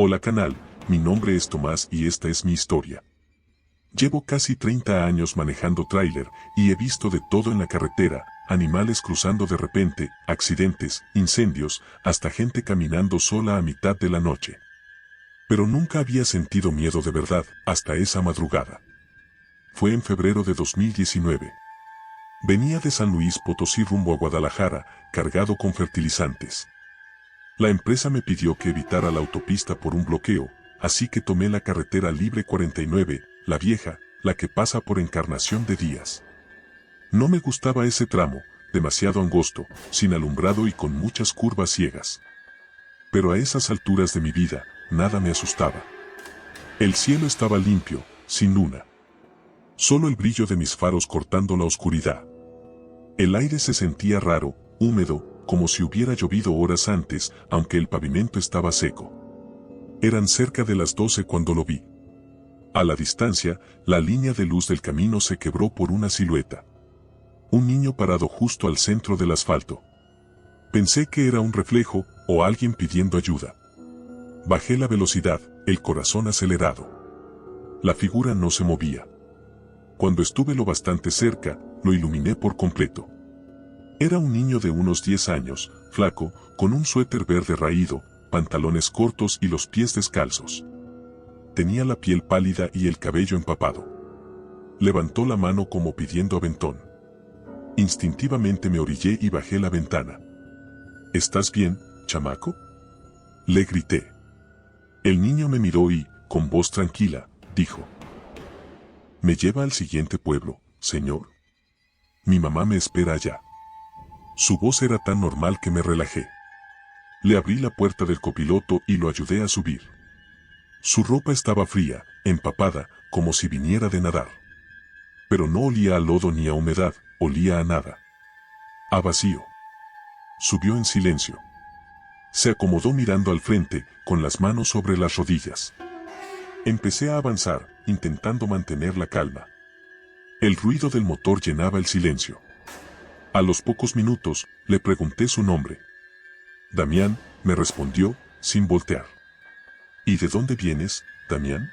Hola canal, mi nombre es Tomás y esta es mi historia. Llevo casi 30 años manejando tráiler y he visto de todo en la carretera, animales cruzando de repente, accidentes, incendios, hasta gente caminando sola a mitad de la noche. Pero nunca había sentido miedo de verdad, hasta esa madrugada. Fue en febrero de 2019. Venía de San Luis Potosí rumbo a Guadalajara, cargado con fertilizantes. La empresa me pidió que evitara la autopista por un bloqueo, así que tomé la carretera libre 49, la vieja, la que pasa por Encarnación de Díaz. No me gustaba ese tramo, demasiado angosto, sin alumbrado y con muchas curvas ciegas. Pero a esas alturas de mi vida, nada me asustaba. El cielo estaba limpio, sin luna. Solo el brillo de mis faros cortando la oscuridad. El aire se sentía raro, húmedo, como si hubiera llovido horas antes, aunque el pavimento estaba seco. Eran cerca de las 12 cuando lo vi. A la distancia, la línea de luz del camino se quebró por una silueta. Un niño parado justo al centro del asfalto. Pensé que era un reflejo, o alguien pidiendo ayuda. Bajé la velocidad, el corazón acelerado. La figura no se movía. Cuando estuve lo bastante cerca, lo iluminé por completo. Era un niño de unos 10 años, flaco, con un suéter verde raído, pantalones cortos y los pies descalzos. Tenía la piel pálida y el cabello empapado. Levantó la mano como pidiendo aventón. Instintivamente me orillé y bajé la ventana. ¿Estás bien, chamaco?, le grité. El niño me miró y, con voz tranquila, dijo: ¿Me lleva al siguiente pueblo, señor? Mi mamá me espera allá. Su voz era tan normal que me relajé. Le abrí la puerta del copiloto y lo ayudé a subir. Su ropa estaba fría, empapada, como si viniera de nadar. Pero no olía a lodo ni a humedad, olía a nada. A vacío. Subió en silencio. Se acomodó mirando al frente, con las manos sobre las rodillas. Empecé a avanzar, intentando mantener la calma. El ruido del motor llenaba el silencio. A los pocos minutos, le pregunté su nombre. Damián, me respondió, sin voltear. ¿Y de dónde vienes, Damián?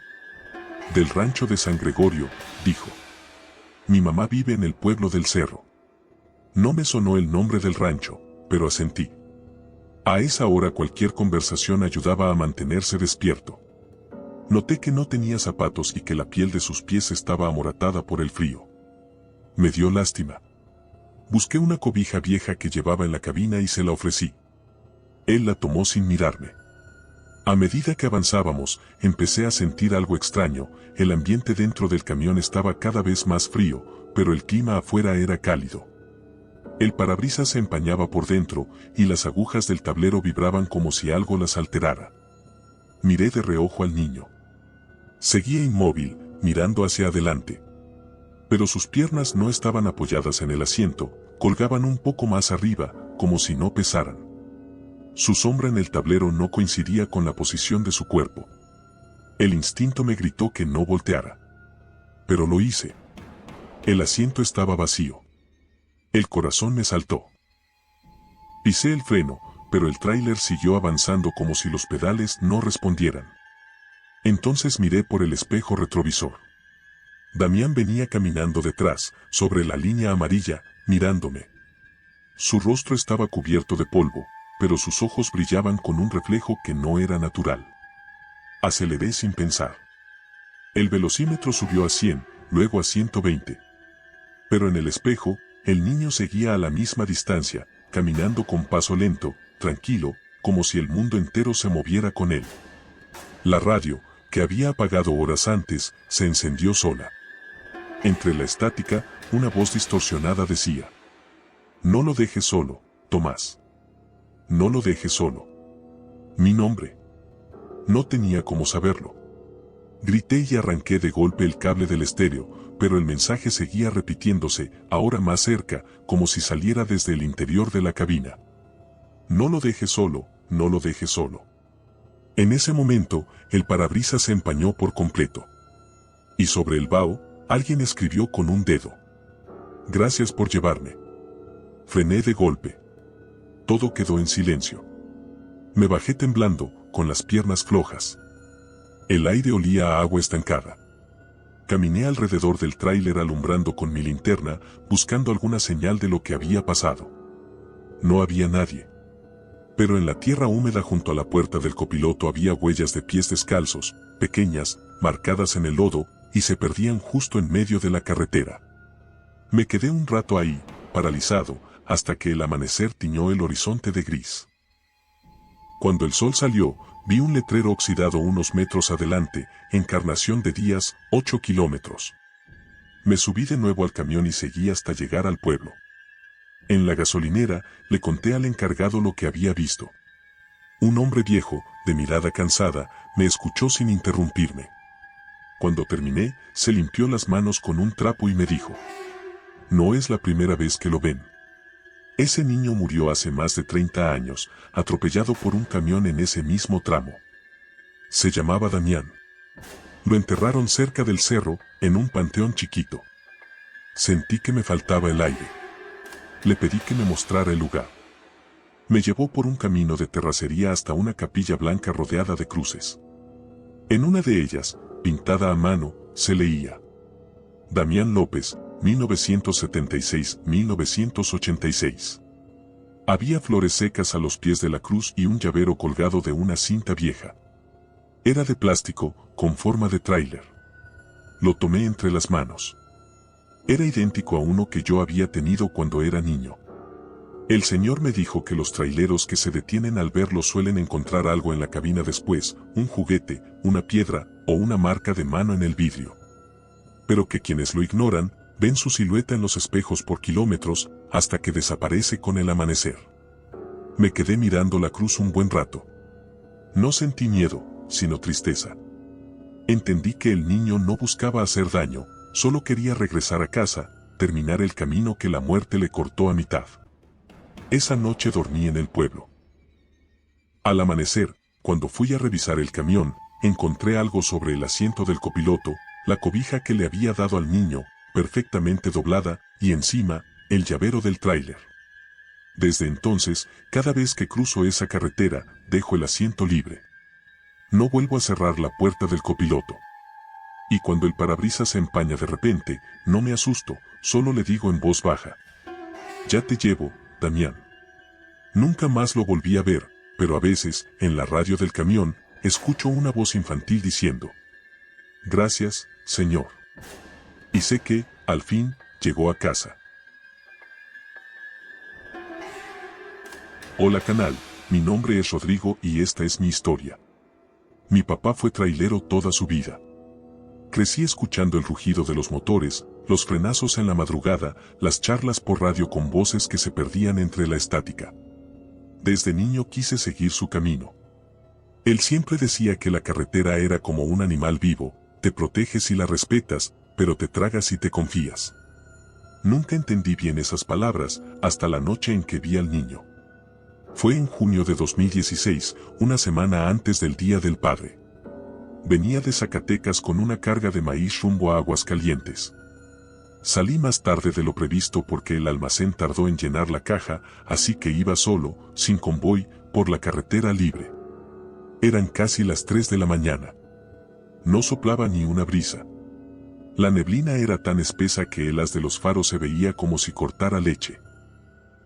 Del rancho de San Gregorio, dijo. Mi mamá vive en el pueblo del Cerro. No me sonó el nombre del rancho, pero asentí. A esa hora cualquier conversación ayudaba a mantenerse despierto. Noté que no tenía zapatos y que la piel de sus pies estaba amoratada por el frío. Me dio lástima. Busqué una cobija vieja que llevaba en la cabina y se la ofrecí. Él la tomó sin mirarme. A medida que avanzábamos, empecé a sentir algo extraño. El ambiente dentro del camión estaba cada vez más frío, pero el clima afuera era cálido. El parabrisas se empañaba por dentro, y las agujas del tablero vibraban como si algo las alterara. Miré de reojo al niño. Seguía inmóvil, mirando hacia adelante. Pero sus piernas no estaban apoyadas en el asiento, colgaban un poco más arriba, como si no pesaran. Su sombra en el tablero no coincidía con la posición de su cuerpo. El instinto me gritó que no volteara. Pero lo hice. El asiento estaba vacío. El corazón me saltó. Pisé el freno, pero el tráiler siguió avanzando como si los pedales no respondieran. Entonces miré por el espejo retrovisor. Damián venía caminando detrás, sobre la línea amarilla, mirándome. Su rostro estaba cubierto de polvo, pero sus ojos brillaban con un reflejo que no era natural. Aceleré sin pensar. El velocímetro subió a 100, luego a 120. Pero en el espejo, el niño seguía a la misma distancia, caminando con paso lento, tranquilo, como si el mundo entero se moviera con él. La radio, que había apagado horas antes, se encendió sola. Entre la estática, una voz distorsionada decía: No lo dejes solo, Tomás. No lo dejes solo. Mi nombre. No tenía cómo saberlo. Grité y arranqué de golpe el cable del estéreo, pero el mensaje seguía repitiéndose, ahora más cerca, como si saliera desde el interior de la cabina. No lo dejes solo, no lo dejes solo. En ese momento, el parabrisas se empañó por completo. Y sobre el vaho, alguien escribió con un dedo: Gracias por llevarme. Frené de golpe. Todo quedó en silencio. Me bajé temblando, con las piernas flojas. El aire olía a agua estancada. Caminé alrededor del tráiler alumbrando con mi linterna, buscando alguna señal de lo que había pasado. No había nadie. Pero en la tierra húmeda junto a la puerta del copiloto había huellas de pies descalzos, pequeñas, marcadas en el lodo, y se perdían justo en medio de la carretera. Me quedé un rato ahí, paralizado, hasta que el amanecer tiñó el horizonte de gris. Cuando el sol salió, vi un letrero oxidado unos metros adelante, Encarnación de Díaz, 8 kilómetros. Me subí de nuevo al camión y seguí hasta llegar al pueblo. En la gasolinera, le conté al encargado lo que había visto. Un hombre viejo, de mirada cansada, me escuchó sin interrumpirme. Cuando terminé, se limpió las manos con un trapo y me dijo: «No es la primera vez que lo ven. Ese niño murió hace más de 30 años, atropellado por un camión en ese mismo tramo. Se llamaba Damián. Lo enterraron cerca del cerro, en un panteón chiquito. Sentí que me faltaba el aire. Le pedí que me mostrara el lugar. Me llevó por un camino de terracería hasta una capilla blanca rodeada de cruces. En una de ellas, pintada a mano, se leía: Damián López, 1976-1986. Había flores secas a los pies de la cruz y un llavero colgado de una cinta vieja. Era de plástico, con forma de tráiler. Lo tomé entre las manos. Era idéntico a uno que yo había tenido cuando era niño. El señor me dijo que los traileros que se detienen al verlo suelen encontrar algo en la cabina después, un juguete, una piedra o una marca de mano en el vidrio. Pero que quienes lo ignoran, ven su silueta en los espejos por kilómetros, hasta que desaparece con el amanecer. Me quedé mirando la cruz un buen rato. No sentí miedo, sino tristeza. Entendí que el niño no buscaba hacer daño, solo quería regresar a casa, terminar el camino que la muerte le cortó a mitad. Esa noche dormí en el pueblo. Al amanecer, cuando fui a revisar el camión, encontré algo sobre el asiento del copiloto, la cobija que le había dado al niño, perfectamente doblada, y encima, el llavero del tráiler. Desde entonces, cada vez que cruzo esa carretera, dejo el asiento libre. No vuelvo a cerrar la puerta del copiloto. Y cuando el parabrisas se empaña de repente, no me asusto, solo le digo en voz baja: «Ya te llevo, Damián». Nunca más lo volví a ver, pero a veces, en la radio del camión, escucho una voz infantil diciendo: «Gracias, señor». Y sé que, al fin, llegó a casa. Hola canal, mi nombre es Rodrigo y esta es mi historia. Mi papá fue trailero toda su vida. Crecí escuchando el rugido de los motores, los frenazos en la madrugada, las charlas por radio con voces que se perdían entre la estática. Desde niño quise seguir su camino. Él siempre decía que la carretera era como un animal vivo, te proteges si la respetas, pero te tragas si te confías. Nunca entendí bien esas palabras, hasta la noche en que vi al niño. Fue en junio de 2016, una semana antes del Día del Padre. Venía de Zacatecas con una carga de maíz rumbo a Aguascalientes. Salí más tarde de lo previsto porque el almacén tardó en llenar la caja, así que iba solo, sin convoy, por la carretera libre. Eran casi las 3 de la mañana. No soplaba ni una brisa. La neblina era tan espesa que el haz de los faros se veía como si cortara leche.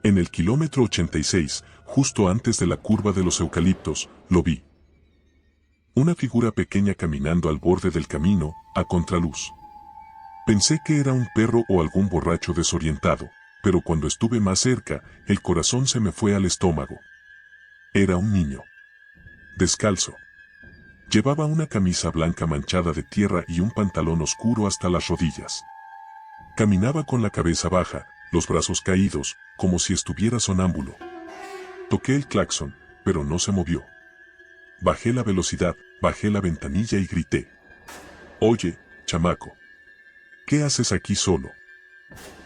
En el kilómetro 86, justo antes de la curva de los eucaliptos, lo vi. Una figura pequeña caminando al borde del camino, a contraluz. Pensé que era un perro o algún borracho desorientado, pero cuando estuve más cerca, el corazón se me fue al estómago. Era un niño. Descalzo. Llevaba una camisa blanca manchada de tierra y un pantalón oscuro hasta las rodillas. Caminaba con la cabeza baja, los brazos caídos, como si estuviera sonámbulo. Toqué el claxon, pero no se movió. Bajé la velocidad, bajé la ventanilla y grité: «Oye, chamaco. ¿Qué haces aquí solo?».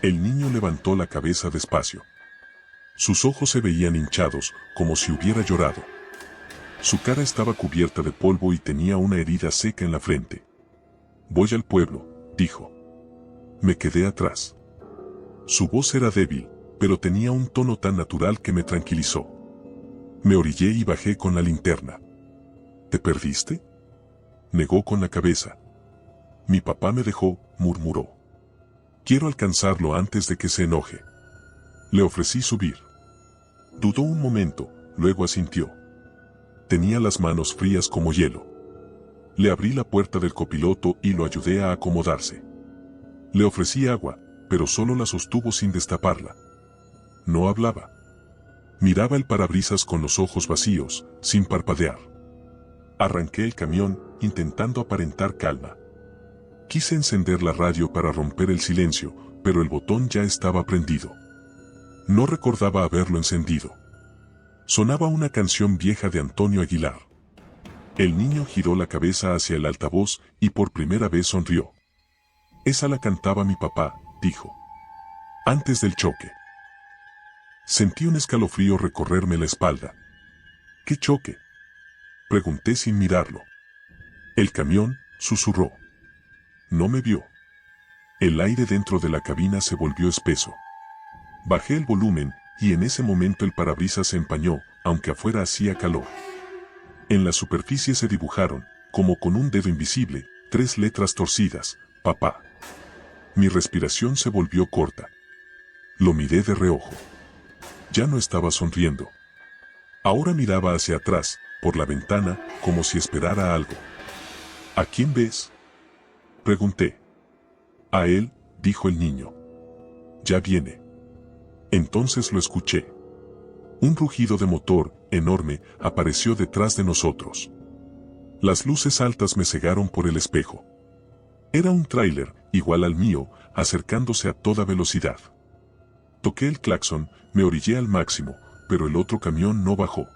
El niño levantó la cabeza despacio. Sus ojos se veían hinchados, como si hubiera llorado. Su cara estaba cubierta de polvo y tenía una herida seca en la frente. «Voy al pueblo», dijo. Me quedé atrás. Su voz era débil, pero tenía un tono tan natural que me tranquilizó. Me orillé y bajé con la linterna. ¿Te perdiste? Negó con la cabeza. Mi papá me dejó, murmuró. Quiero alcanzarlo antes de que se enoje. Le ofrecí subir. Dudó un momento, luego asintió. Tenía las manos frías como hielo. Le abrí la puerta del copiloto y lo ayudé a acomodarse. Le ofrecí agua, pero solo la sostuvo sin destaparla. No hablaba. Miraba el parabrisas con los ojos vacíos, sin parpadear. Arranqué el camión, intentando aparentar calma. Quise encender la radio para romper el silencio, pero el botón ya estaba prendido. No recordaba haberlo encendido. Sonaba una canción vieja de Antonio Aguilar. El niño giró la cabeza hacia el altavoz y por primera vez sonrió. Esa la cantaba mi papá, dijo. Antes del choque. Sentí un escalofrío recorrerme la espalda. ¿Qué choque? Pregunté sin mirarlo. El camión, susurró. No me vio. El aire dentro de la cabina se volvió espeso. Bajé el volumen, y en ese momento el parabrisas se empañó, aunque afuera hacía calor. En la superficie se dibujaron, como con un dedo invisible, 3 letras torcidas, papá. Mi respiración se volvió corta. Lo miré de reojo. Ya no estaba sonriendo. Ahora miraba hacia atrás, por la ventana, como si esperara algo. ¿A quién ves? Pregunté. A él, dijo el niño. Ya viene. Entonces lo escuché. Un rugido de motor, enorme, apareció detrás de nosotros. Las luces altas me cegaron por el espejo. Era un tráiler, igual al mío, acercándose a toda velocidad. Toqué el claxon, me orillé al máximo, pero el otro camión no bajó.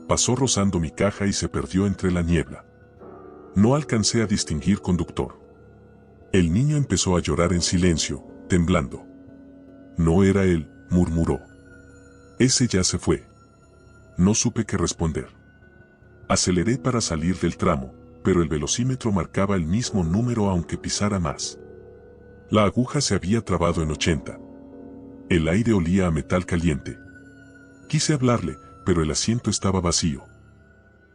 Pasó rozando mi caja y se perdió entre la niebla. No alcancé a distinguir conductor. El niño empezó a llorar en silencio, temblando. No era él, murmuró. Ese ya se fue. No supe qué responder. Aceleré para salir del tramo, pero el velocímetro marcaba el mismo número aunque pisara más. La aguja se había trabado en 80. El aire olía a metal caliente. Quise hablarle, pero el asiento estaba vacío.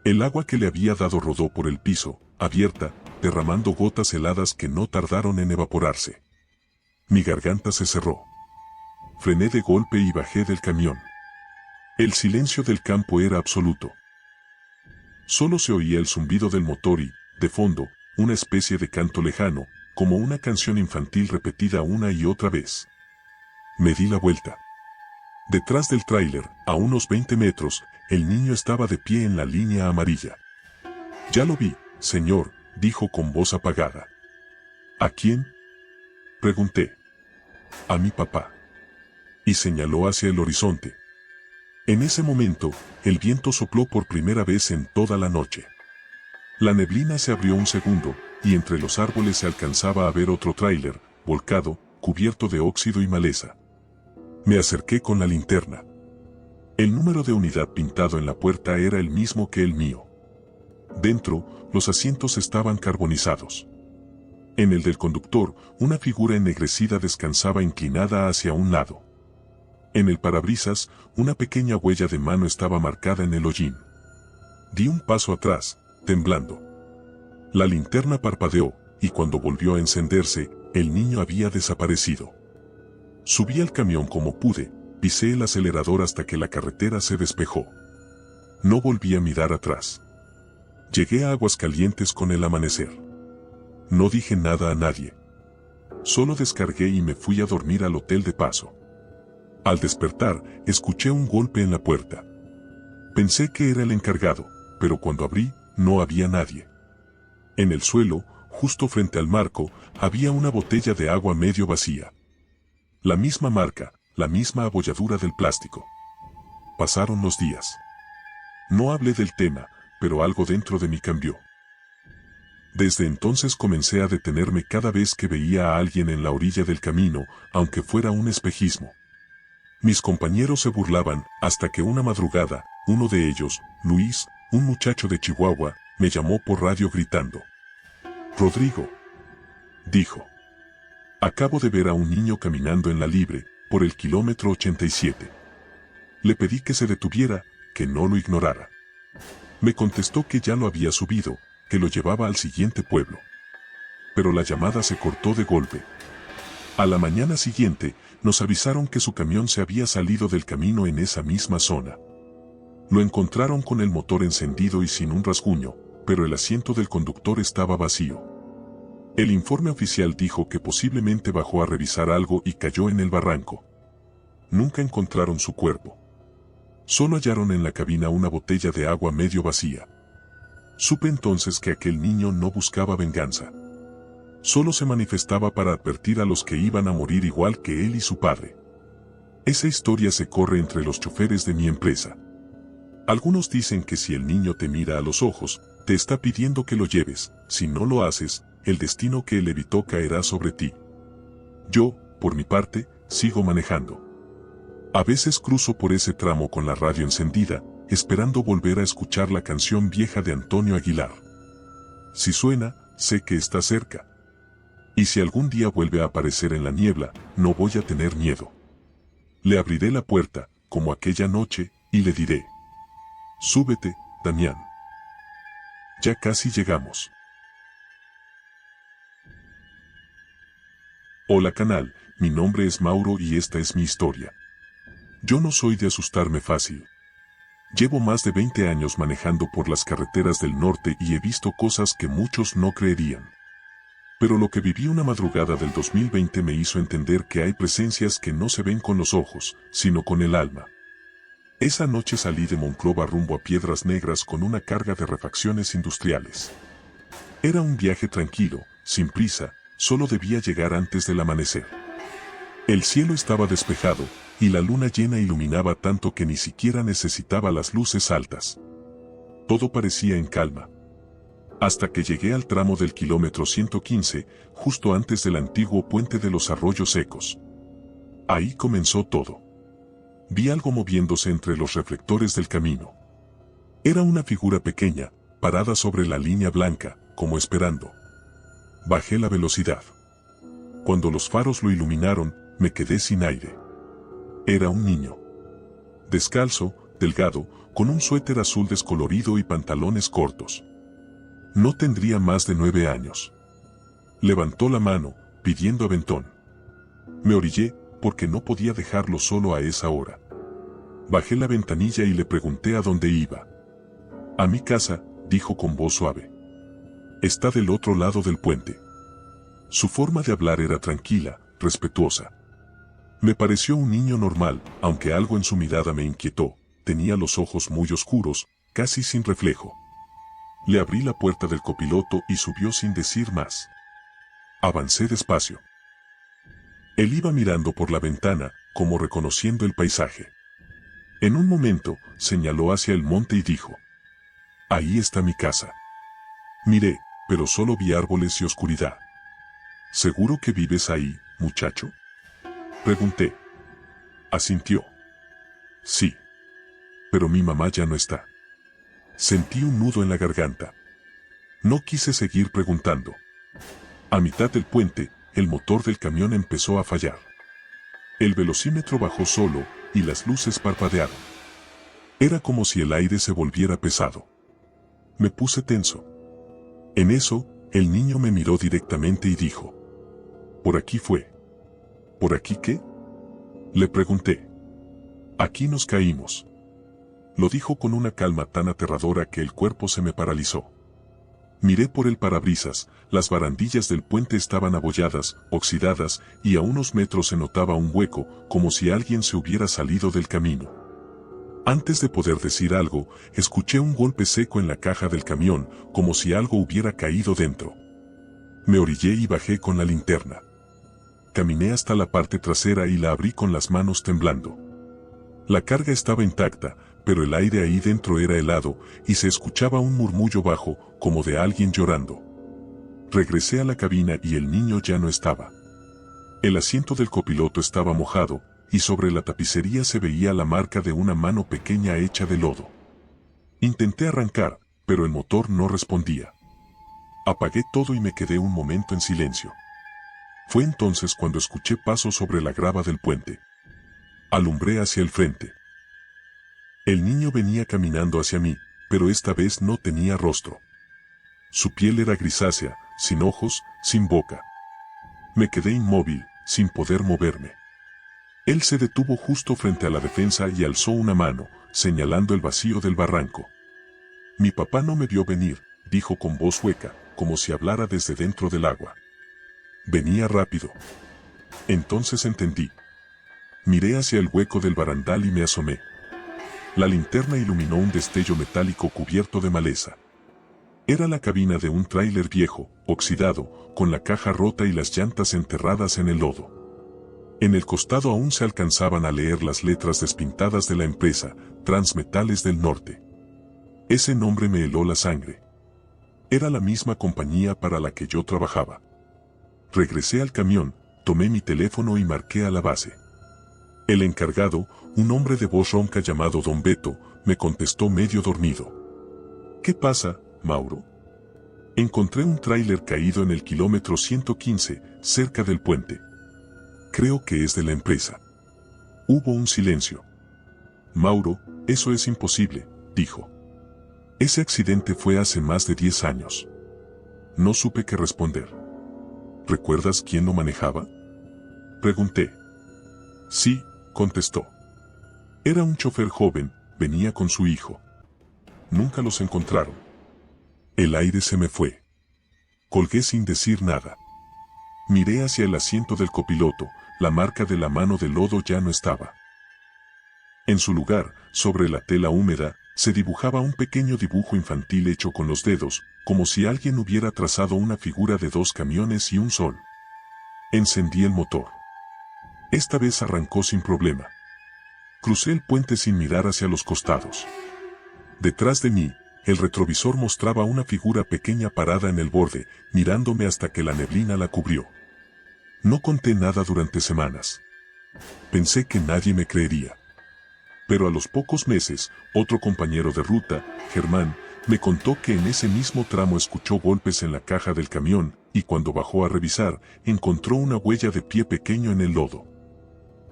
El agua que le había dado rodó por el piso, abierta, derramando gotas heladas que no tardaron en evaporarse. Mi garganta se cerró. Frené de golpe y bajé del camión. El silencio del campo era absoluto. Solo se oía el zumbido del motor y, de fondo, una especie de canto lejano, como una canción infantil repetida una y otra vez. Me di la vuelta. Detrás del tráiler, a unos 20 metros, el niño estaba de pie en la línea amarilla. Ya lo vi, señor, dijo con voz apagada. ¿A quién? Pregunté. A mi papá. Y señaló hacia el horizonte. En ese momento, el viento sopló por primera vez en toda la noche. La neblina se abrió un segundo, y entre los árboles se alcanzaba a ver otro tráiler, volcado, cubierto de óxido y maleza. Me acerqué con la linterna. El número de unidad pintado en la puerta era el mismo que el mío. Dentro, los asientos estaban carbonizados. En el del conductor, una figura ennegrecida descansaba inclinada hacia un lado. En el parabrisas, una pequeña huella de mano estaba marcada en el hollín. Di un paso atrás, temblando. La linterna parpadeó, y cuando volvió a encenderse, el niño había desaparecido. Subí al camión como pude, pisé el acelerador hasta que la carretera se despejó. No volví a mirar atrás. Llegué a Aguascalientes con el amanecer. No dije nada a nadie. Solo descargué y me fui a dormir al hotel de paso. Al despertar, escuché un golpe en la puerta. Pensé que era el encargado, pero cuando abrí, no había nadie. En el suelo, justo frente al marco, había una botella de agua medio vacía. La misma marca, la misma abolladura del plástico. Pasaron los días. No hablé del tema, pero algo dentro de mí cambió. Desde entonces comencé a detenerme cada vez que veía a alguien en la orilla del camino, aunque fuera un espejismo. Mis compañeros se burlaban, hasta que una madrugada, uno de ellos, Luis, un muchacho de Chihuahua, me llamó por radio gritando. «Rodrigo», dijo. «Acabo de ver a un niño caminando en la libre, por el kilómetro 87. Le pedí que se detuviera, que no lo ignorara. Me contestó que ya lo había subido, que lo llevaba al siguiente pueblo. Pero la llamada se cortó de golpe. A la mañana siguiente, nos avisaron que su camión se había salido del camino en esa misma zona. Lo encontraron con el motor encendido y sin un rasguño, pero el asiento del conductor estaba vacío. El informe oficial dijo que posiblemente bajó a revisar algo y cayó en el barranco. Nunca encontraron su cuerpo. Solo hallaron en la cabina una botella de agua medio vacía. Supe entonces que aquel niño no buscaba venganza. Solo se manifestaba para advertir a los que iban a morir igual que él y su padre. Esa historia se corre entre los choferes de mi empresa. Algunos dicen que si el niño te mira a los ojos, te está pidiendo que lo lleves. Si no lo haces, el destino que él evitó caerá sobre ti. Yo, por mi parte, sigo manejando. A veces cruzo por ese tramo con la radio encendida, esperando volver a escuchar la canción vieja de Antonio Aguilar. Si suena, sé que está cerca. Y si algún día vuelve a aparecer en la niebla, no voy a tener miedo. Le abriré la puerta, como aquella noche, y le diré: súbete, Damián. Ya casi llegamos. Hola canal, mi nombre es Mauro y esta es mi historia. Yo no soy de asustarme fácil. Llevo más de 20 años manejando por las carreteras del norte y he visto cosas que muchos no creerían. Pero lo que viví una madrugada del 2020 me hizo entender que hay presencias que no se ven con los ojos, sino con el alma. Esa noche salí de Monclova rumbo a Piedras Negras con una carga de refacciones industriales. Era un viaje tranquilo, sin prisa, solo debía llegar antes del amanecer. El cielo estaba despejado, y la luna llena iluminaba tanto que ni siquiera necesitaba las luces altas. Todo parecía en calma. Hasta que llegué al tramo del kilómetro 115, justo antes del antiguo puente de los Arroyos Secos. Ahí comenzó todo. Vi algo moviéndose entre los reflectores del camino. Era una figura pequeña, parada sobre la línea blanca, como esperando. Bajé la velocidad. Cuando los faros lo iluminaron, me quedé sin aire. Era un niño. Descalzo, delgado, con un suéter azul descolorido y pantalones cortos. No tendría más de 9 años. Levantó la mano, pidiendo aventón. Me orillé, porque no podía dejarlo solo a esa hora. Bajé la ventanilla y le pregunté a dónde iba. A mi casa, dijo con voz suave. Está del otro lado del puente. Su forma de hablar era tranquila, respetuosa. Me pareció un niño normal, aunque algo en su mirada me inquietó. Tenía los ojos muy oscuros, casi sin reflejo. Le abrí la puerta del copiloto y subió sin decir más. Avancé despacio. Él iba mirando por la ventana, como reconociendo el paisaje. En un momento, señaló hacia el monte y dijo: ahí está mi casa. Miré, pero solo vi árboles y oscuridad. ¿Seguro que vives ahí, muchacho?, pregunté. Asintió. Sí. Pero mi mamá ya no está. Sentí un nudo en la garganta. No quise seguir preguntando. A mitad del puente, el motor del camión empezó a fallar. El velocímetro bajó solo, y las luces parpadearon. Era como si el aire se volviera pesado. Me puse tenso. En eso, el niño me miró directamente y dijo: por aquí fue. ¿Por aquí qué?, le pregunté. Aquí nos caímos. Lo dijo con una calma tan aterradora que el cuerpo se me paralizó. Miré por el parabrisas, las barandillas del puente estaban abolladas, oxidadas, y a unos metros se notaba un hueco, como si alguien se hubiera salido del camino. Antes de poder decir algo, escuché un golpe seco en la caja del camión, como si algo hubiera caído dentro. Me orillé y bajé con la linterna. Caminé hasta la parte trasera y la abrí con las manos temblando. La carga estaba intacta, pero el aire ahí dentro era helado, y se escuchaba un murmullo bajo, como de alguien llorando. Regresé a la cabina y el niño ya no estaba. El asiento del copiloto estaba mojado, y sobre la tapicería se veía la marca de una mano pequeña hecha de lodo. Intenté arrancar, pero el motor no respondía. Apagué todo y me quedé un momento en silencio. Fue entonces cuando escuché pasos sobre la grava del puente. Alumbré hacia el frente. El niño venía caminando hacia mí, pero esta vez no tenía rostro. Su piel era grisácea, sin ojos, sin boca. Me quedé inmóvil, sin poder moverme. Él se detuvo justo frente a la defensa y alzó una mano, señalando el vacío del barranco. Mi papá no me vio venir, dijo con voz hueca, como si hablara desde dentro del agua. Venía rápido. Entonces entendí. Miré hacia el hueco del barandal y me asomé. La linterna iluminó un destello metálico cubierto de maleza. Era la cabina de un tráiler viejo, oxidado, con la caja rota y las llantas enterradas en el lodo. En el costado aún se alcanzaban a leer las letras despintadas de la empresa, Transmetales del Norte. Ese nombre me heló la sangre. Era la misma compañía para la que yo trabajaba. Regresé al camión, tomé mi teléfono y marqué a la base. El encargado, un hombre de voz ronca llamado Don Beto, me contestó medio dormido. ¿Qué pasa, Mauro? Encontré un tráiler caído en el kilómetro 115, cerca del puente. Creo que es de la empresa. Hubo un silencio. Mauro, eso es imposible, dijo. Ese accidente fue hace más de 10 años. No supe qué responder. ¿Recuerdas quién lo manejaba? Pregunté. Sí, contestó. Era un chofer joven, venía con su hijo. Nunca los encontraron. El aire se me fue. Colgué sin decir nada. Miré hacia el asiento del copiloto, la marca de la mano de lodo ya no estaba. En su lugar, sobre la tela húmeda, se dibujaba un pequeño dibujo infantil hecho con los dedos, como si alguien hubiera trazado una figura de 2 camiones y un sol. Encendí el motor. Esta vez arrancó sin problema. Crucé el puente sin mirar hacia los costados. Detrás de mí, el retrovisor mostraba una figura pequeña parada en el borde, mirándome hasta que la neblina la cubrió. No conté nada durante semanas. Pensé que nadie me creería. Pero a los pocos meses, otro compañero de ruta, Germán, me contó que en ese mismo tramo escuchó golpes en la caja del camión, y cuando bajó a revisar, encontró una huella de pie pequeño en el lodo.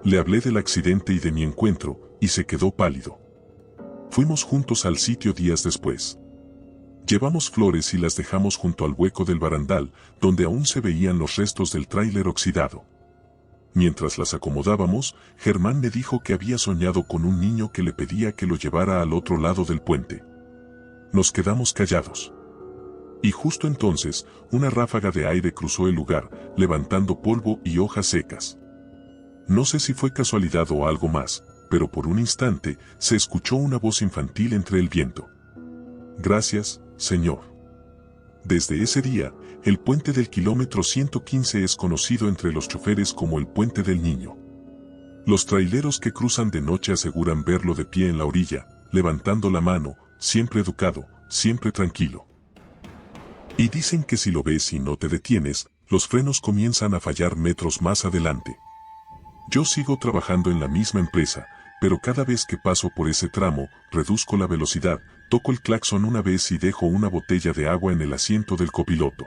Le hablé del accidente y de mi encuentro, y se quedó pálido. Fuimos juntos al sitio días después. Llevamos flores y las dejamos junto al hueco del barandal, donde aún se veían los restos del tráiler oxidado. Mientras las acomodábamos, Germán me dijo que había soñado con un niño que le pedía que lo llevara al otro lado del puente. Nos quedamos callados. Y justo entonces, una ráfaga de aire cruzó el lugar, levantando polvo y hojas secas. No sé si fue casualidad o algo más, pero por un instante se escuchó una voz infantil entre el viento. Gracias, Señor. Desde ese día, el puente del kilómetro 115 es conocido entre los choferes como el Puente del Niño. Los traileros que cruzan de noche aseguran verlo de pie en la orilla, levantando la mano, siempre educado, siempre tranquilo. Y dicen que si lo ves y no te detienes, los frenos comienzan a fallar metros más adelante. Yo sigo trabajando en la misma empresa, pero cada vez que paso por ese tramo, reduzco la velocidad, toco el claxon una vez y dejo una botella de agua en el asiento del copiloto.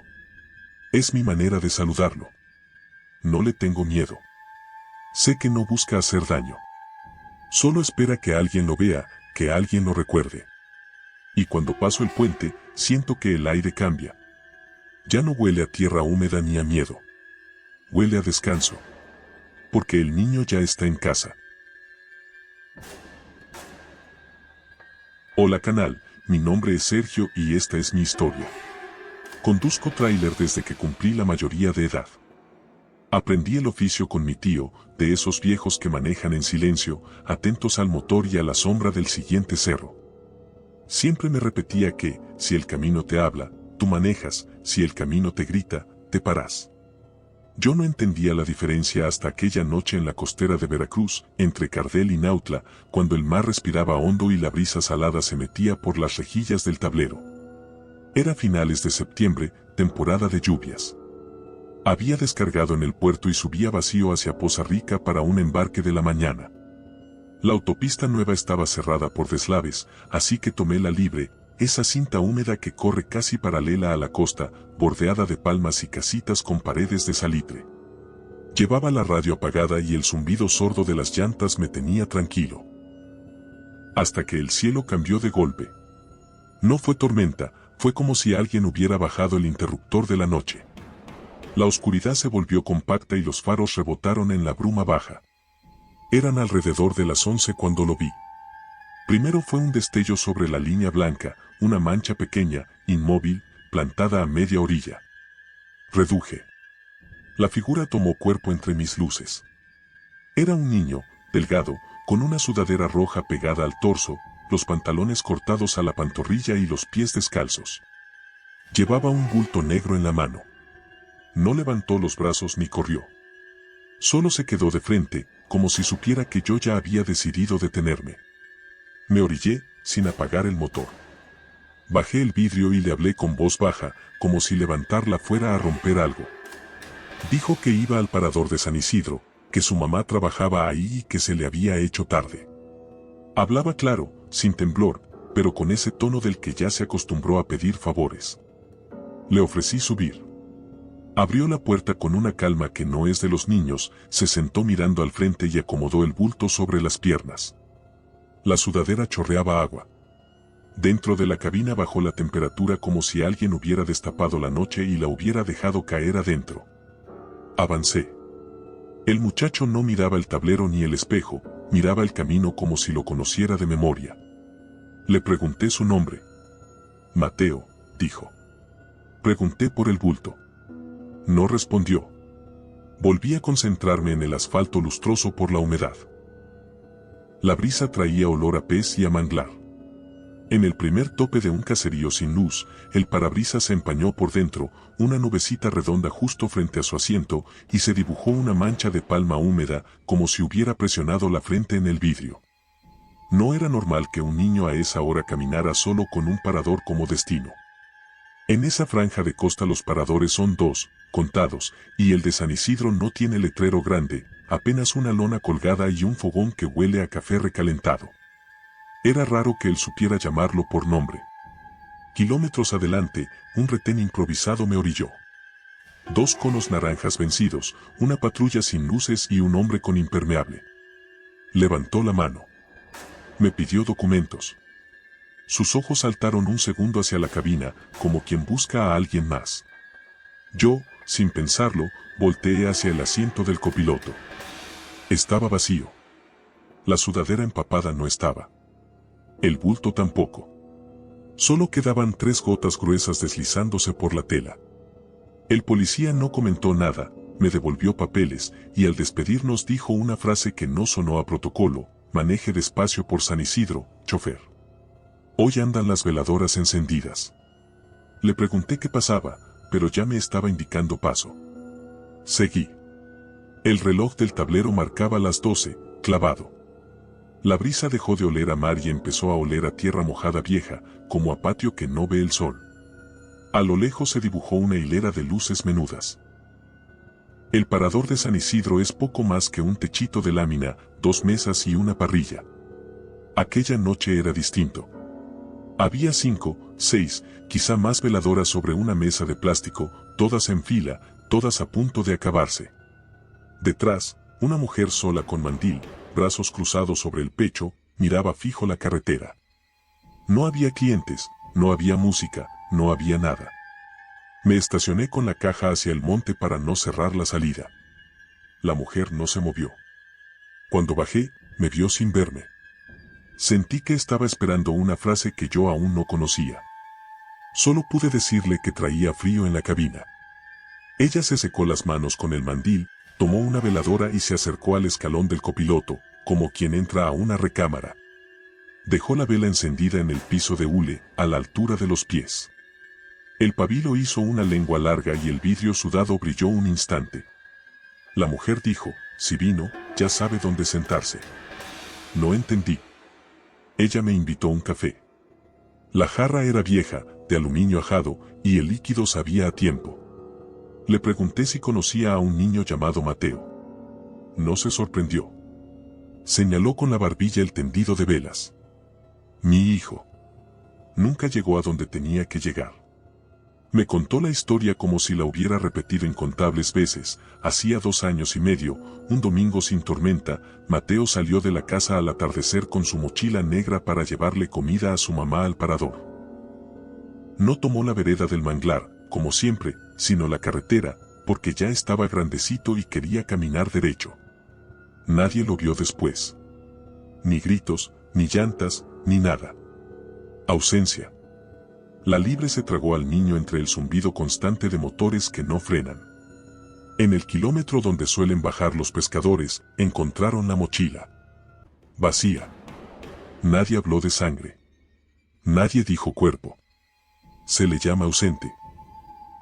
Es mi manera de saludarlo. No le tengo miedo. Sé que no busca hacer daño. Solo espera que alguien lo vea, que alguien lo recuerde. Y cuando paso el puente, siento que el aire cambia. Ya no huele a tierra húmeda ni a miedo. Huele a descanso. Porque el niño ya está en casa. Hola canal, mi nombre es Sergio y esta es mi historia. Conduzco tráiler desde que cumplí la mayoría de edad. Aprendí el oficio con mi tío, de esos viejos que manejan en silencio, atentos al motor y a la sombra del siguiente cerro. Siempre me repetía que, si el camino te habla, tú manejas, si el camino te grita, te paras. Yo no entendía la diferencia hasta aquella noche en la costera de Veracruz, entre Cardel y Nautla, cuando el mar respiraba hondo y la brisa salada se metía por las rejillas del tablero. Era finales de septiembre, temporada de lluvias. Había descargado en el puerto y subía vacío hacia Poza Rica para un embarque de la mañana. La autopista nueva estaba cerrada por deslaves, así que tomé la libre, esa cinta húmeda que corre casi paralela a la costa, bordeada de palmas y casitas con paredes de salitre. Llevaba la radio apagada y el zumbido sordo de las llantas me tenía tranquilo. Hasta que el cielo cambió de golpe. No fue tormenta, fue como si alguien hubiera bajado el interruptor de la noche. La oscuridad se volvió compacta y los faros rebotaron en la bruma baja. Eran alrededor de las 11 cuando lo vi. Primero fue un destello sobre la línea blanca, una mancha pequeña, inmóvil, plantada a media orilla. Reduje. La figura tomó cuerpo entre mis luces. Era un niño, delgado, con una sudadera roja pegada al torso, los pantalones cortados a la pantorrilla y los pies descalzos. Llevaba un bulto negro en la mano. No levantó los brazos ni corrió. Solo se quedó de frente, como si supiera que yo ya había decidido detenerme. Me orillé, sin apagar el motor. Bajé el vidrio y le hablé con voz baja, como si levantarla fuera a romper algo. Dijo que iba al parador de San Isidro, que su mamá trabajaba ahí y que se le había hecho tarde. Hablaba claro, sin temblor, pero con ese tono del que ya se acostumbró a pedir favores. Le ofrecí subir. Abrió la puerta con una calma que no es de los niños, se sentó mirando al frente y acomodó el bulto sobre las piernas. La sudadera chorreaba agua. Dentro de la cabina bajó la temperatura como si alguien hubiera destapado la noche y la hubiera dejado caer adentro. Avancé. El muchacho no miraba el tablero ni el espejo, miraba el camino como si lo conociera de memoria. Le pregunté su nombre. Mateo, dijo. Pregunté por el bulto. No respondió. Volví a concentrarme en el asfalto lustroso por la humedad. La brisa traía olor a pez y a manglar. En el primer tope de un caserío sin luz, el parabrisas se empañó por dentro, una nubecita redonda justo frente a su asiento, y se dibujó una mancha de palma húmeda, como si hubiera presionado la frente en el vidrio. No era normal que un niño a esa hora caminara solo con un parador como destino. En esa franja de costa los paradores son 2, contados, y el de San Isidro no tiene letrero grande, apenas una lona colgada y un fogón que huele a café recalentado. Era raro que él supiera llamarlo por nombre. Kilómetros adelante, un retén improvisado me orilló. 2 conos naranjas vencidos, una patrulla sin luces y un hombre con impermeable. Levantó la mano. Me pidió documentos. Sus ojos saltaron un segundo hacia la cabina, como quien busca a alguien más. Yo, sin pensarlo, volteé hacia el asiento del copiloto. Estaba vacío. La sudadera empapada no estaba. El bulto tampoco. Solo quedaban 3 gotas gruesas deslizándose por la tela. El policía no comentó nada, me devolvió papeles, y al despedirnos dijo una frase que no sonó a protocolo: maneje despacio por San Isidro, chofer. Hoy andan las veladoras encendidas. Le pregunté qué pasaba, pero ya me estaba indicando paso. Seguí. El reloj del tablero marcaba las 12, clavado. La brisa dejó de oler a mar y empezó a oler a tierra mojada vieja, como a patio que no ve el sol. A lo lejos se dibujó una hilera de luces menudas. El parador de San Isidro es poco más que un techito de lámina, 2 mesas y una parrilla. Aquella noche era distinto. Había 5, 6, quizá más veladoras sobre una mesa de plástico, todas en fila, todas a punto de acabarse. Detrás, una mujer sola con mandil, brazos cruzados sobre el pecho, miraba fijo la carretera. No había clientes, no había música, no había nada. Me estacioné con la caja hacia el monte para no cerrar la salida. La mujer no se movió. Cuando bajé, me vio sin verme. Sentí que estaba esperando una frase que yo aún no conocía. Solo pude decirle que traía frío en la cabina. Ella se secó las manos con el mandil, tomó una veladora y se acercó al escalón del copiloto, como quien entra a una recámara. Dejó la vela encendida en el piso de hule, a la altura de los pies. El pabilo hizo una lengua larga y el vidrio sudado brilló un instante. La mujer dijo: si vino, ya sabe dónde sentarse. No entendí. Ella me invitó un café. La jarra era vieja, de aluminio ajado, y el líquido sabía a tiempo. Le pregunté si conocía a un niño llamado Mateo. No se sorprendió. Señaló con la barbilla el tendido de velas. Mi hijo. Nunca llegó a donde tenía que llegar. Me contó la historia como si la hubiera repetido incontables veces. Hacía 2 años y medio, un domingo sin tormenta, Mateo salió de la casa al atardecer con su mochila negra para llevarle comida a su mamá al parador. No tomó la vereda del manglar, como siempre, sino la carretera, porque ya estaba grandecito y quería caminar derecho. Nadie lo vio después. Ni gritos, ni llantas, ni nada. Ausencia. La liebre se tragó al niño entre el zumbido constante de motores que no frenan. En el kilómetro donde suelen bajar los pescadores, encontraron la mochila. Vacía. Nadie habló de sangre. Nadie dijo cuerpo. Se le llama ausente.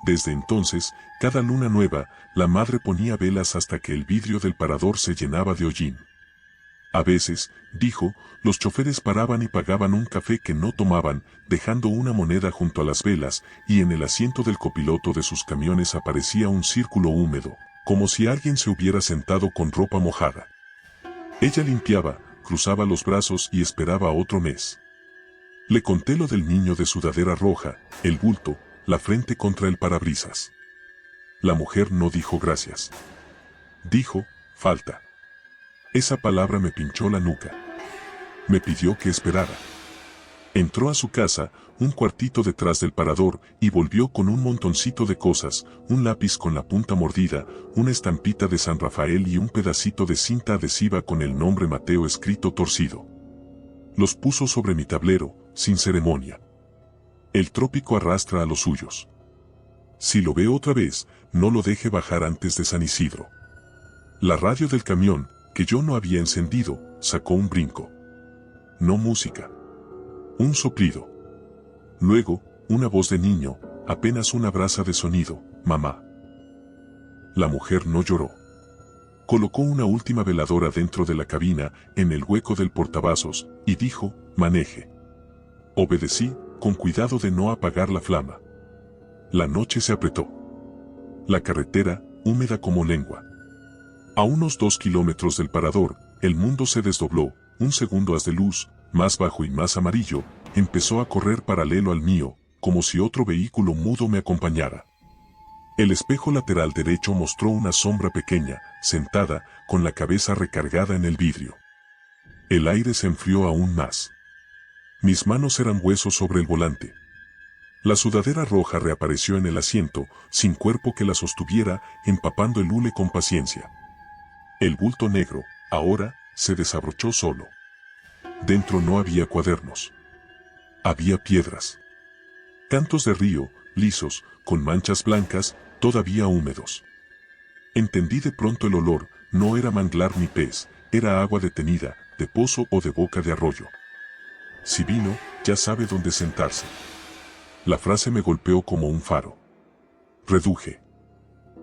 Desde entonces, cada luna nueva, la madre ponía velas hasta que el vidrio del parador se llenaba de hollín. A veces, dijo, los choferes paraban y pagaban un café que no tomaban, dejando una moneda junto a las velas, y en el asiento del copiloto de sus camiones aparecía un círculo húmedo, como si alguien se hubiera sentado con ropa mojada. Ella limpiaba, cruzaba los brazos y esperaba otro mes. Le conté lo del niño de sudadera roja, el bulto, la frente contra el parabrisas. La mujer no dijo gracias. Dijo, falta. Esa palabra me pinchó la nuca. Me pidió que esperara. Entró a su casa, un cuartito detrás del parador, y volvió con un montoncito de cosas, un lápiz con la punta mordida, una estampita de San Rafael y un pedacito de cinta adhesiva con el nombre Mateo escrito torcido. Los puso sobre mi tablero, sin ceremonia. El trópico arrastra a los suyos. Si lo veo otra vez, no lo deje bajar antes de San Isidro. La radio del camión, que yo no había encendido, sacó un brinco. No música. Un soplido. Luego, una voz de niño, apenas una brasa de sonido, mamá. La mujer no lloró. Colocó una última veladora dentro de la cabina, en el hueco del portavasos, y dijo, maneje. Obedecí, con cuidado de no apagar la flama. La noche se apretó. La carretera, húmeda como lengua. A unos 2 kilómetros del parador, el mundo se desdobló, un segundo haz de luz, más bajo y más amarillo, empezó a correr paralelo al mío, como si otro vehículo mudo me acompañara. El espejo lateral derecho mostró una sombra pequeña, sentada, con la cabeza recargada en el vidrio. El aire se enfrió aún más. Mis manos eran huesos sobre el volante. La sudadera roja reapareció en el asiento, sin cuerpo que la sostuviera, empapando el hule con paciencia. El bulto negro, ahora, se desabrochó solo. Dentro no había cuadernos. Había piedras. Cantos de río, lisos, con manchas blancas, todavía húmedos. Entendí de pronto el olor, no era manglar ni pez, era agua detenida, de pozo o de boca de arroyo. Si vino, ya sabe dónde sentarse. La frase me golpeó como un faro. Reduje.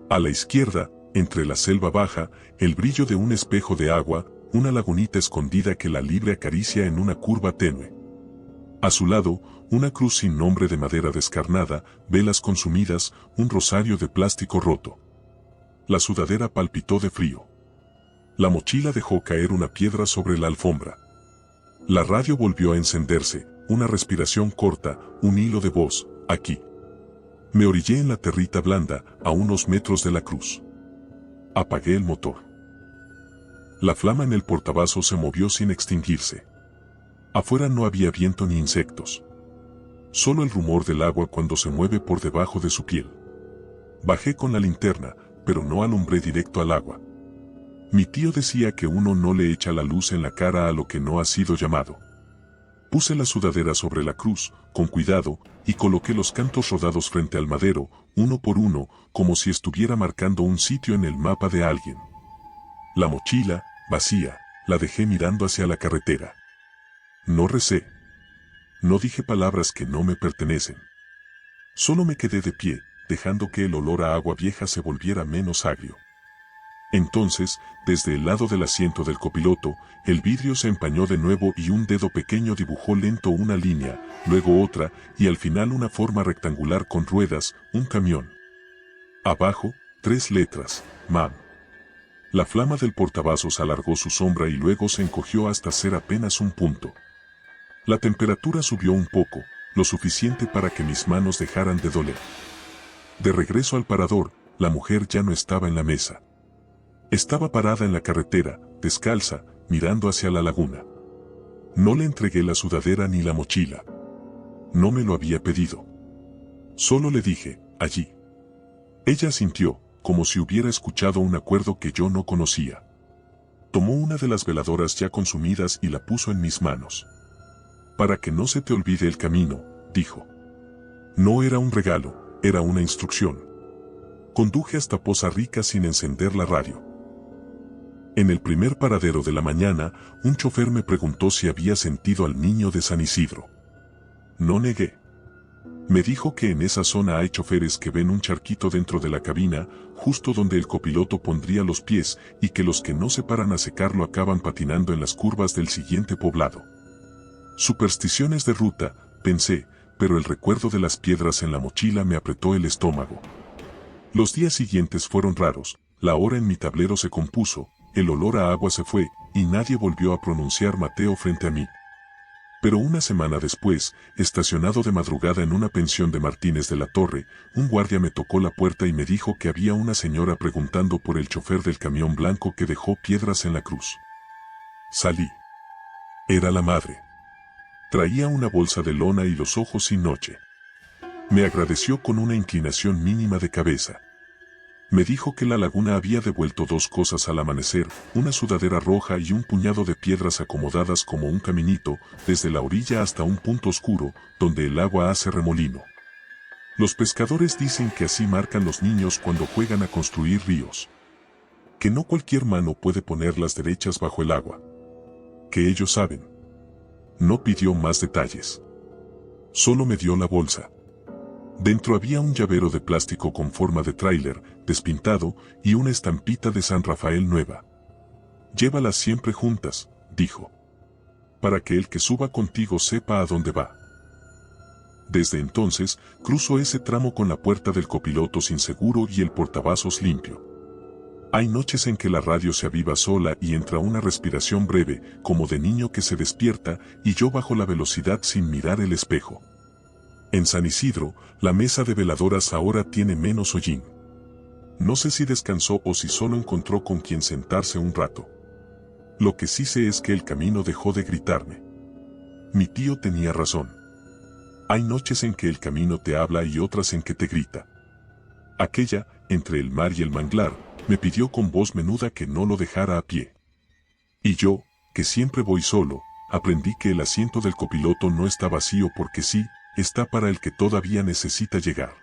A la izquierda, entre la selva baja, el brillo de un espejo de agua, una lagunita escondida que la liebre acaricia en una curva tenue. A su lado, una cruz sin nombre de madera descarnada, velas consumidas, un rosario de plástico roto. La sudadera palpitó de frío. La mochila dejó caer una piedra sobre la alfombra. La radio volvió a encenderse, una respiración corta, un hilo de voz, aquí. Me orillé en la territa blanda, a unos metros de la cruz. Apagué el motor. La flama en el portavasos se movió sin extinguirse. Afuera no había viento ni insectos. Solo el rumor del agua cuando se mueve por debajo de su piel. Bajé con la linterna, pero no alumbré directo al agua. Mi tío decía que uno no le echa la luz en la cara a lo que no ha sido llamado. Puse la sudadera sobre la cruz, con cuidado, y coloqué los cantos rodados frente al madero, uno por uno, como si estuviera marcando un sitio en el mapa de alguien. La mochila, vacía, la dejé mirando hacia la carretera. No recé. No dije palabras que no me pertenecen. Solo me quedé de pie, dejando que el olor a agua vieja se volviera menos agrio. Entonces, desde el lado del asiento del copiloto, el vidrio se empañó de nuevo y un dedo pequeño dibujó lento una línea, luego otra, y al final una forma rectangular con ruedas, un camión. Abajo, 3 letras, MAM. La flama del portavasos alargó su sombra y luego se encogió hasta ser apenas un punto. La temperatura subió un poco, lo suficiente para que mis manos dejaran de doler. De regreso al parador, la mujer ya no estaba en la mesa. Estaba parada en la carretera, descalza, mirando hacia la laguna. No le entregué la sudadera ni la mochila. No me lo había pedido. Solo le dije, allí. Ella asintió, como si hubiera escuchado un acuerdo que yo no conocía. Tomó una de las veladoras ya consumidas y la puso en mis manos. Para que no se te olvide el camino, dijo. No era un regalo, era una instrucción. Conduje hasta Poza Rica sin encender la radio. En el primer paradero de la mañana, un chofer me preguntó si había sentido al niño de San Isidro. No negué. Me dijo que en esa zona hay choferes que ven un charquito dentro de la cabina, justo donde el copiloto pondría los pies, y que los que no se paran a secarlo acaban patinando en las curvas del siguiente poblado. Supersticiones de ruta, pensé, pero el recuerdo de las piedras en la mochila me apretó el estómago. Los días siguientes fueron raros, la hora en mi tablero se compuso, el olor a agua se fue, y nadie volvió a pronunciar Mateo frente a mí. Pero una semana después, estacionado de madrugada en una pensión de Martínez de la Torre, un guardia me tocó la puerta y me dijo que había una señora preguntando por el chofer del camión blanco que dejó piedras en la cruz. Salí. Era la madre. Traía una bolsa de lona y los ojos sin noche. Me agradeció con una inclinación mínima de cabeza. Me dijo que la laguna había devuelto dos cosas al amanecer, una sudadera roja y un puñado de piedras acomodadas como un caminito, desde la orilla hasta un punto oscuro, donde el agua hace remolino. Los pescadores dicen que así marcan los niños cuando juegan a construir ríos. Que no cualquier mano puede ponerlas derechas bajo el agua. Que ellos saben. No pidió más detalles. Solo me dio la bolsa. Dentro había un llavero de plástico con forma de tráiler, despintado, y una estampita de San Rafael nueva. Llévalas siempre juntas, dijo. Para que el que suba contigo sepa a dónde va. Desde entonces, cruzo ese tramo con la puerta del copiloto sin seguro y el portavasos limpio. Hay noches en que la radio se aviva sola y entra una respiración breve, como de niño que se despierta, y yo bajo la velocidad sin mirar el espejo. En San Isidro, la mesa de veladoras ahora tiene menos hollín. No sé si descansó o si solo encontró con quien sentarse un rato. Lo que sí sé es que el camino dejó de gritarme. Mi tío tenía razón. Hay noches en que el camino te habla y otras en que te grita. Aquella, entre el mar y el manglar, me pidió con voz menuda que no lo dejara a pie. Y yo, que siempre voy solo, aprendí que el asiento del copiloto no está vacío porque sí, está para el que todavía necesita llegar.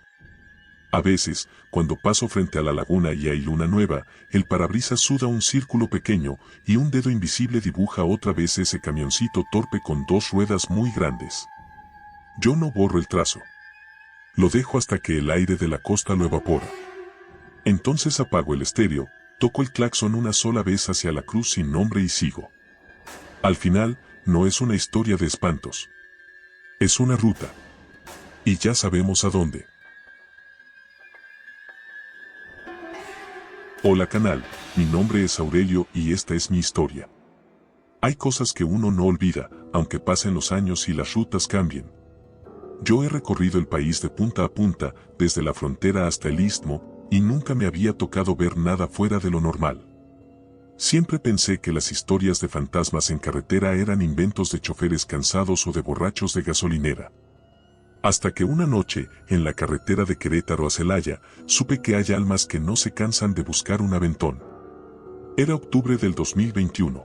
A veces, cuando paso frente a la laguna y hay luna nueva, el parabrisas suda un círculo pequeño y un dedo invisible dibuja otra vez ese camioncito torpe con dos ruedas muy grandes. Yo no borro el trazo. Lo dejo hasta que el aire de la costa lo evapora. Entonces apago el estéreo, toco el claxon una sola vez hacia la cruz sin nombre y sigo. Al final, no es una historia de espantos. Es una ruta. Y ya sabemos a dónde. Hola canal, mi nombre es Aurelio y esta es mi historia. Hay cosas que uno no olvida, aunque pasen los años y las rutas cambien. Yo he recorrido el país de punta a punta, desde la frontera hasta el istmo, y nunca me había tocado ver nada fuera de lo normal. Siempre pensé que las historias de fantasmas en carretera eran inventos de choferes cansados o de borrachos de gasolinera. Hasta que una noche, en la carretera de Querétaro a Celaya, supe que hay almas que no se cansan de buscar un aventón. Era octubre del 2021.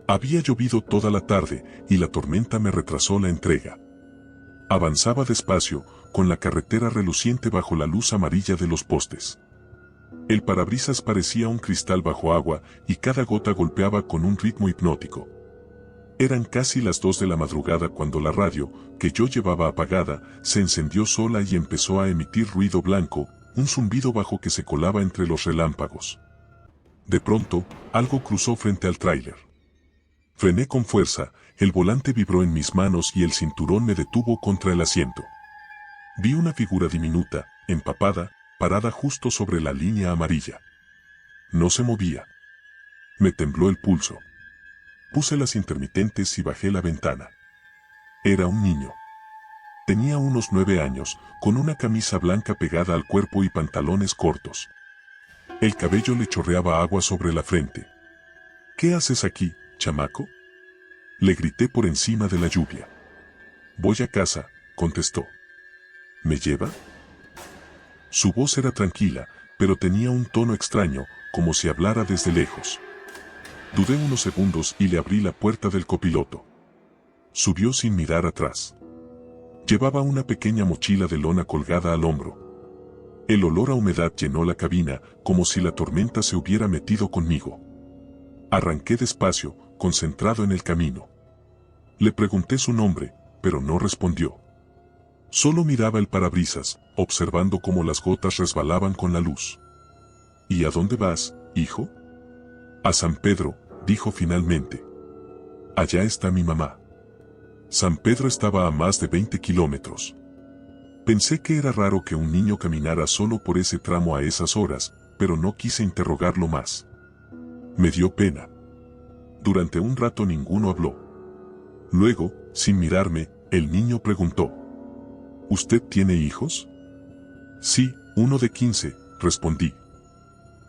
Había llovido toda la tarde, y la tormenta me retrasó la entrega. Avanzaba despacio, con la carretera reluciente bajo la luz amarilla de los postes. El parabrisas parecía un cristal bajo agua, y cada gota golpeaba con un ritmo hipnótico. Eran casi las 2 de la madrugada cuando la radio, que yo llevaba apagada, se encendió sola y empezó a emitir ruido blanco, un zumbido bajo que se colaba entre los relámpagos. De pronto, algo cruzó frente al tráiler. Frené con fuerza, el volante vibró en mis manos y el cinturón me detuvo contra el asiento. Vi una figura diminuta, empapada, parada justo sobre la línea amarilla. No se movía. Me tembló el pulso. Puse las intermitentes y bajé la ventana. Era un niño. Tenía unos 9 años, con una camisa blanca pegada al cuerpo y pantalones cortos. El cabello le chorreaba agua sobre la frente. ¿Qué haces aquí, chamaco? Le grité por encima de la lluvia. Voy a casa, contestó. ¿Me lleva? Su voz era tranquila, pero tenía un tono extraño, como si hablara desde lejos. Dudé unos segundos y le abrí la puerta del copiloto. Subió sin mirar atrás. Llevaba una pequeña mochila de lona colgada al hombro. El olor a humedad llenó la cabina, como si la tormenta se hubiera metido conmigo. Arranqué despacio, concentrado en el camino. Le pregunté su nombre, pero no respondió. Solo miraba el parabrisas, observando cómo las gotas resbalaban con la luz. ¿Y a dónde vas, hijo? A San Pedro, dijo finalmente. Allá está mi mamá. San Pedro estaba a más de 20 kilómetros. Pensé que era raro que un niño caminara solo por ese tramo a esas horas, pero no quise interrogarlo más. Me dio pena. Durante un rato ninguno habló. Luego, sin mirarme, el niño preguntó: ¿Usted tiene hijos? Sí, uno de 15, respondí.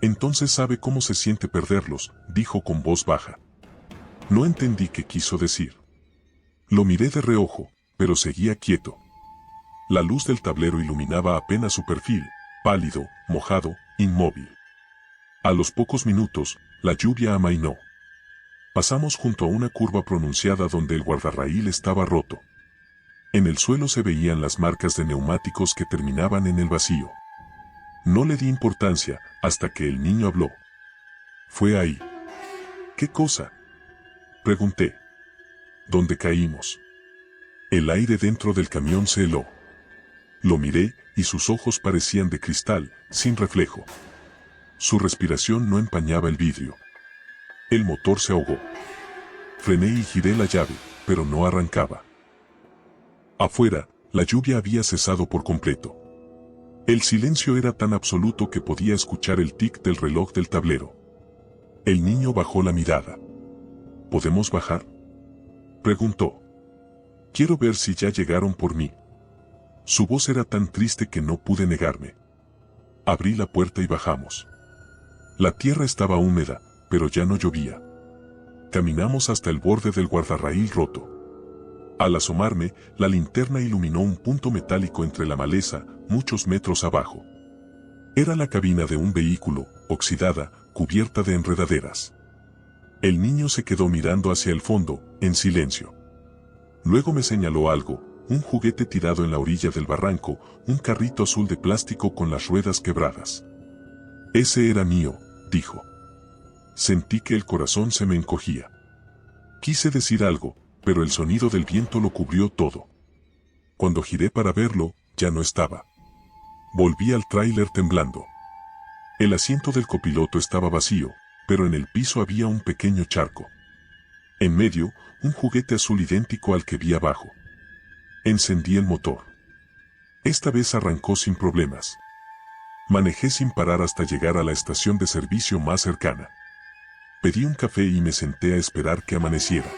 Entonces sabe cómo se siente perderlos, dijo con voz baja. No entendí qué quiso decir. Lo miré de reojo, pero seguía quieto. La luz del tablero iluminaba apenas su perfil, pálido, mojado, inmóvil. A los pocos minutos, la lluvia amainó. Pasamos junto a una curva pronunciada donde el guardarraíl estaba roto. En el suelo se veían las marcas de neumáticos que terminaban en el vacío. No le di importancia hasta que el niño habló. Fue ahí. ¿Qué cosa? Pregunté. ¿Dónde caímos? El aire dentro del camión se heló. Lo miré y sus ojos parecían de cristal, sin reflejo. Su respiración no empañaba el vidrio. El motor se ahogó. Frené y giré la llave, pero no arrancaba. Afuera, la lluvia había cesado por completo. El silencio era tan absoluto que podía escuchar el tic del reloj del tablero. El niño bajó la mirada. ¿Podemos bajar?, preguntó. Quiero ver si ya llegaron por mí. Su voz era tan triste que no pude negarme. Abrí la puerta y bajamos. La tierra estaba húmeda, pero ya no llovía. Caminamos hasta el borde del guardarraíl roto. Al asomarme, la linterna iluminó un punto metálico entre la maleza, muchos metros abajo. Era la cabina de un vehículo, oxidada, cubierta de enredaderas. El niño se quedó mirando hacia el fondo, en silencio. Luego me señaló algo, un juguete tirado en la orilla del barranco, un carrito azul de plástico con las ruedas quebradas. Ese era mío, dijo. Sentí que el corazón se me encogía. Quise decir algo, pero el sonido del viento lo cubrió todo. Cuando giré para verlo, ya no estaba. Volví al tráiler temblando. El asiento del copiloto estaba vacío, pero en el piso había un pequeño charco. En medio, un juguete azul idéntico al que vi abajo. Encendí el motor. Esta vez arrancó sin problemas. Manejé sin parar hasta llegar a la estación de servicio más cercana. Pedí un café y me senté a esperar que amaneciera.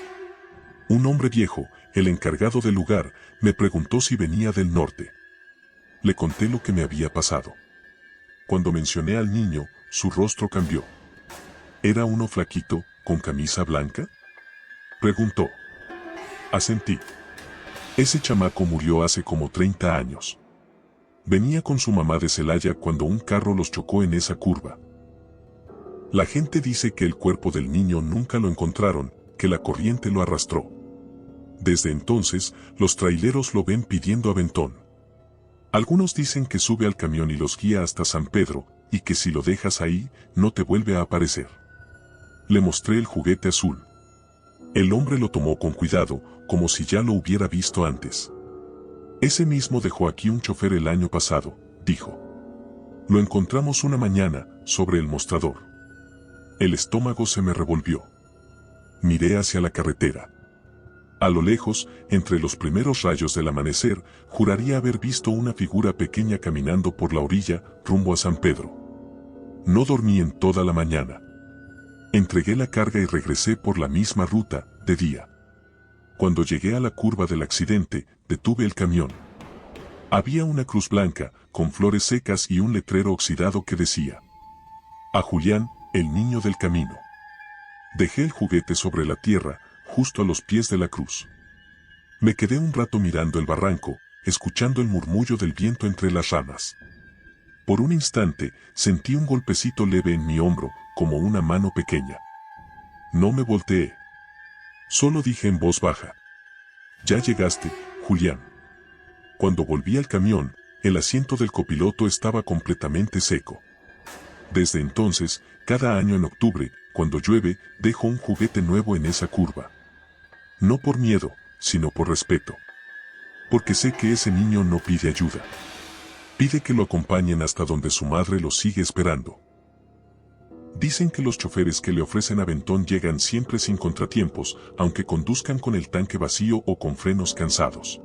Un hombre viejo, el encargado del lugar, me preguntó si venía del norte. Le conté lo que me había pasado. Cuando mencioné al niño, su rostro cambió. ¿Era uno flaquito, con camisa blanca?, preguntó. Asentí. Ese chamaco murió hace como 30 años. Venía con su mamá de Celaya cuando un carro los chocó en esa curva. La gente dice que el cuerpo del niño nunca lo encontraron, que la corriente lo arrastró. Desde entonces, los traileros lo ven pidiendo aventón. Algunos dicen que sube al camión y los guía hasta San Pedro, y que si lo dejas ahí, no te vuelve a aparecer. Le mostré el juguete azul. El hombre lo tomó con cuidado, como si ya lo hubiera visto antes. Ese mismo dejó aquí un chofer el año pasado, dijo. Lo encontramos una mañana, sobre el mostrador. El estómago se me revolvió. Miré hacia la carretera. A lo lejos, entre los primeros rayos del amanecer, juraría haber visto una figura pequeña caminando por la orilla, rumbo a San Pedro. No dormí en toda la mañana. Entregué la carga y regresé por la misma ruta, de día. Cuando llegué a la curva del accidente, detuve el camión. Había una cruz blanca, con flores secas y un letrero oxidado que decía: a Julián, el niño del camino. Dejé el juguete sobre la tierra, justo a los pies de la cruz. Me quedé un rato mirando el barranco, escuchando el murmullo del viento entre las ramas. Por un instante, sentí un golpecito leve en mi hombro, como una mano pequeña. No me volteé. Solo dije en voz baja: «Ya llegaste, Julián». Cuando volví al camión, el asiento del copiloto estaba completamente seco. Desde entonces, cada año en octubre, cuando llueve, dejo un juguete nuevo en esa curva. No por miedo, sino por respeto. Porque sé que ese niño no pide ayuda. Pide que lo acompañen hasta donde su madre lo sigue esperando. Dicen que los choferes que le ofrecen aventón llegan siempre sin contratiempos, aunque conduzcan con el tanque vacío o con frenos cansados.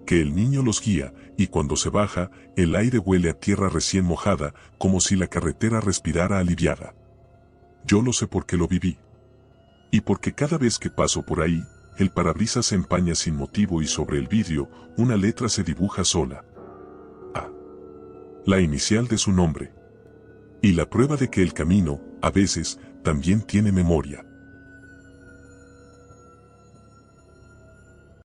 Que el niño los guía, y cuando se baja, el aire huele a tierra recién mojada, como si la carretera respirara aliviada. Yo lo sé porque lo viví. Y porque cada vez que paso por ahí, el parabrisas se empaña sin motivo y sobre el vidrio, una letra se dibuja sola. A. La inicial de su nombre. Y la prueba de que el camino, a veces, también tiene memoria.